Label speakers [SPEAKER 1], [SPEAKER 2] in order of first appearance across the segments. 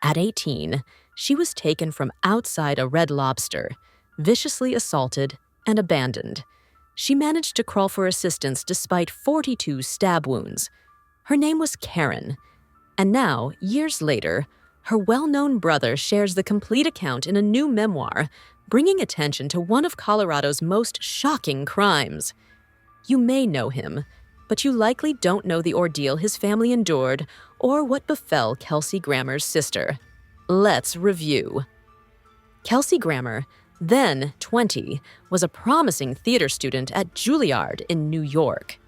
[SPEAKER 1] At 18, she was taken from outside a Red Lobster, viciously assaulted and abandoned. She managed to crawl for assistance despite 42 stab wounds. Her name was Karen, and now, years later, her well-known brother shares the complete account in a new memoir, bringing attention to one of Colorado's most shocking crimes. You may know him, but you likely don't know the ordeal his family endured or what befell Kelsey Grammer's sister. Let's review. Kelsey Grammer, then 20, was a promising theater student at Juilliard in New York.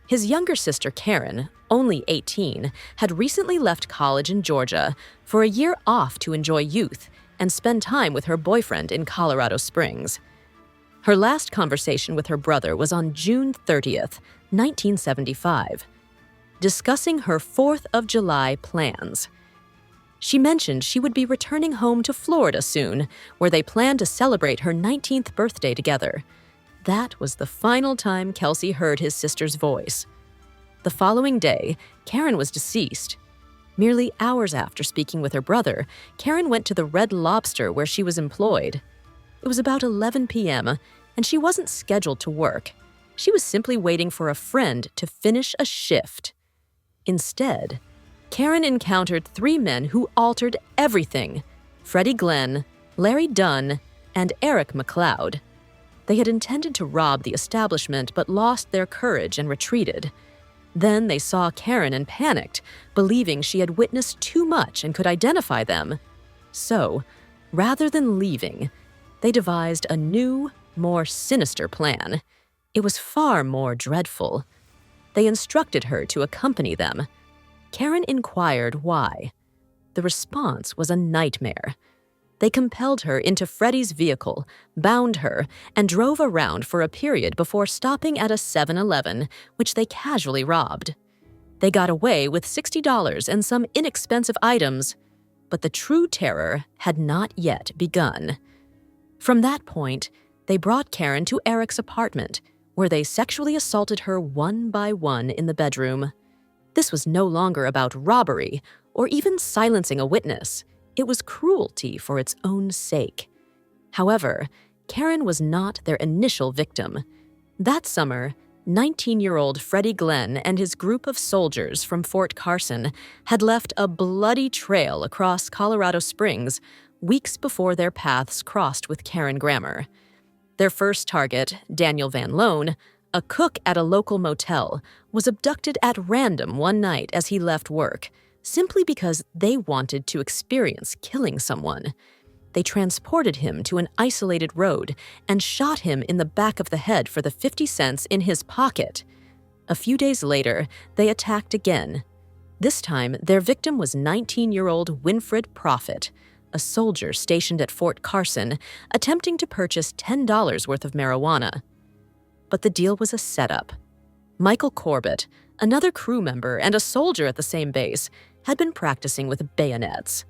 [SPEAKER 1] His younger sister Karen, only 18, had recently left college in Georgia for a year off to enjoy youth and spend time with her boyfriend in Colorado Springs. Her last conversation with her brother was on June 30th, 1975, discussing her 4th of July plans. She mentioned she would be returning home to Florida soon, where they planned to celebrate her 19th birthday together. That was the final time Kelsey heard his sister's voice. The following day, Karen was deceased. Merely hours after speaking with her brother, Karen went to the Red Lobster where she was employed. It was about 11 p.m., and she wasn't scheduled to work. She was simply waiting for a friend to finish a shift. Instead, Karen encountered 3 men who altered everything: Freddie Glenn, Larry Dunn, and Eric McLeod. They had intended to rob the establishment but lost their courage and retreated. Then they saw Karen and panicked, believing she had witnessed too much and could identify them. So, rather than leaving, they devised a new, more sinister plan. It was far more dreadful. They instructed her to accompany them. Karen inquired why. The response was a nightmare. They compelled her into Freddie's vehicle, bound her, and drove around for a period before stopping at a 7-Eleven, which they casually robbed. They got away with $60 and some inexpensive items, but the true terror had not yet begun. From that point, they brought Karen to Eric's apartment, where they sexually assaulted her one by one in the bedroom. This was no longer about robbery or even silencing a witness. It was cruelty for its own sake. However, Karen was not their initial victim. That summer, 19-year-old Freddie Glenn and his group of soldiers from Fort Carson had left a bloody trail across Colorado Springs weeks before their paths crossed with Karen Grammer. Their first target, Daniel Van Loan, a cook at a local motel, was abducted at random one night as he left work, simply because they wanted to experience killing someone. They transported him to an isolated road and shot him in the back of the head for the 50 cents in his pocket. A few days later, they attacked again. This time, their victim was 19-year-old Winfred Profit, a soldier stationed at Fort Carson, attempting to purchase $10 worth of marijuana. But the deal was a setup. Michael Corbett, another crew member and a soldier at the same base, had been practicing with bayonets.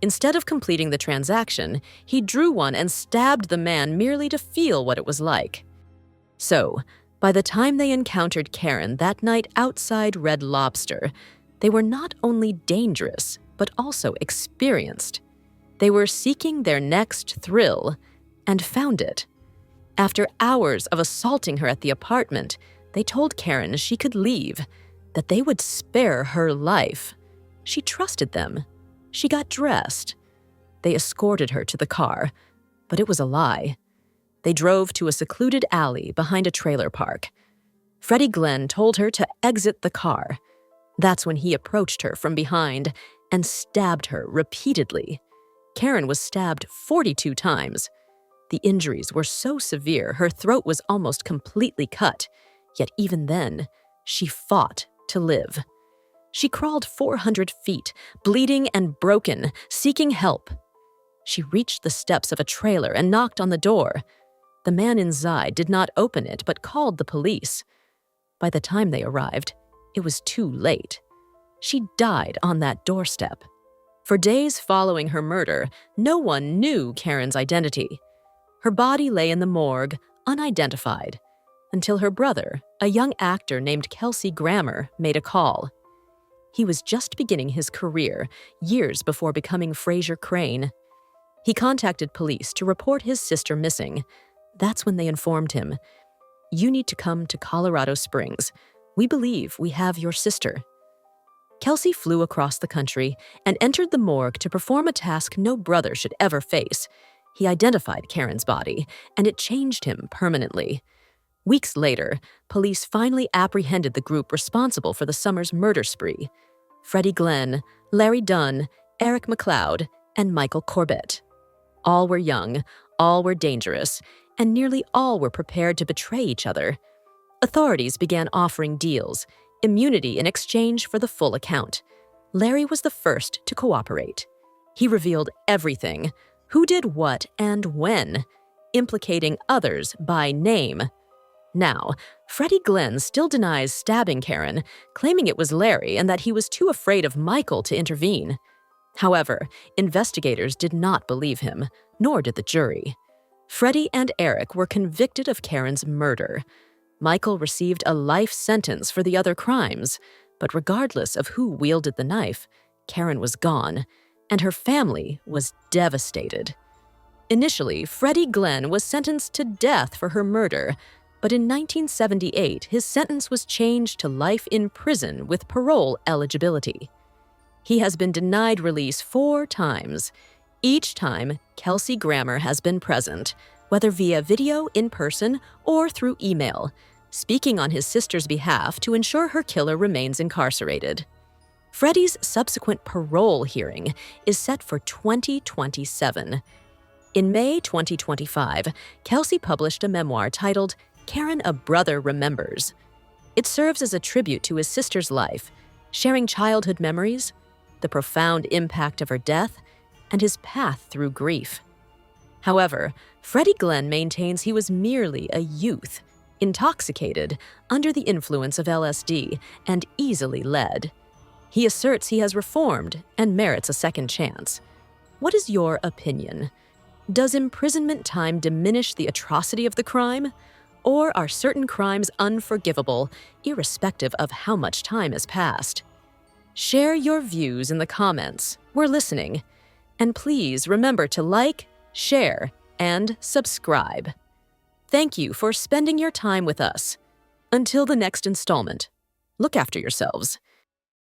[SPEAKER 1] Instead of completing the transaction, he drew one and stabbed the man merely to feel what it was like. So, by the time they encountered Karen that night outside Red Lobster, they were not only dangerous, but also experienced. They were seeking their next thrill, and found it. After hours of assaulting her at the apartment, they told Karen she could leave, that they would spare her life. She trusted them. She got dressed. They escorted her to the car, but it was a lie. They drove to a secluded alley behind a trailer park. Freddie Glenn told her to exit the car. That's when he approached her from behind and stabbed her repeatedly. Karen was stabbed 42 times. The injuries were so severe her throat was almost completely cut, yet even then, she fought to live. She crawled 400 feet, bleeding and broken, seeking help. She reached the steps of a trailer and knocked on the door. The man inside did not open it but called the police. By the time they arrived, it was too late. She died on that doorstep. For days following her murder, no one knew Karen's identity. Her body lay in the morgue, unidentified, until her brother, a young actor named Kelsey Grammer, made a call. He was just beginning his career, years before becoming Fraser Crane. He contacted police to report his sister missing. That's when they informed him, "You need to come to Colorado Springs. We believe we have your sister." Kelsey flew across the country and entered the morgue to perform a task no brother should ever face. He identified Karen's body, and it changed him permanently. Weeks later, police finally apprehended the group responsible for the summer's murder spree: Freddie Glenn, Larry Dunn, Eric McLeod, and Michael Corbett. All were young, all were dangerous, and nearly all were prepared to betray each other. Authorities began offering deals, immunity in exchange for the full account. Larry was the first to cooperate. He revealed everything: who did what and when, implicating others by name. Now, Freddie Glenn still denies stabbing Karen, claiming it was Larry and that he was too afraid of Michael to intervene. However, investigators did not believe him, nor did the jury. Freddie and Eric were convicted of Karen's murder. Michael received a life sentence for the other crimes, but regardless of who wielded the knife, Karen was gone, and her family was devastated. Initially, Freddie Glenn was sentenced to death for her murder, but in 1978, his sentence was changed to life in prison with parole eligibility. He has been denied release 4 times. Each time, Kelsey Grammer has been present, whether via video, in person, or through email, speaking on his sister's behalf to ensure her killer remains incarcerated. Freddie's subsequent parole hearing is set for 2027. In May 2025, Kelsey published a memoir titled "Karen, a Brother Remembers." It serves as a tribute to his sister's life, sharing childhood memories, the profound impact of her death, and his path through grief. However, Freddie Glenn maintains he was merely a youth, intoxicated, under the influence of LSD, and easily led. He asserts he has reformed and merits a second chance. What is your opinion? Does imprisonment time diminish the atrocity of the crime? Or are certain crimes unforgivable, irrespective of how much time has passed? Share your views in the comments. We're listening. And please remember to like, share, and subscribe. Thank you for spending your time with us. Until the next installment, look after yourselves.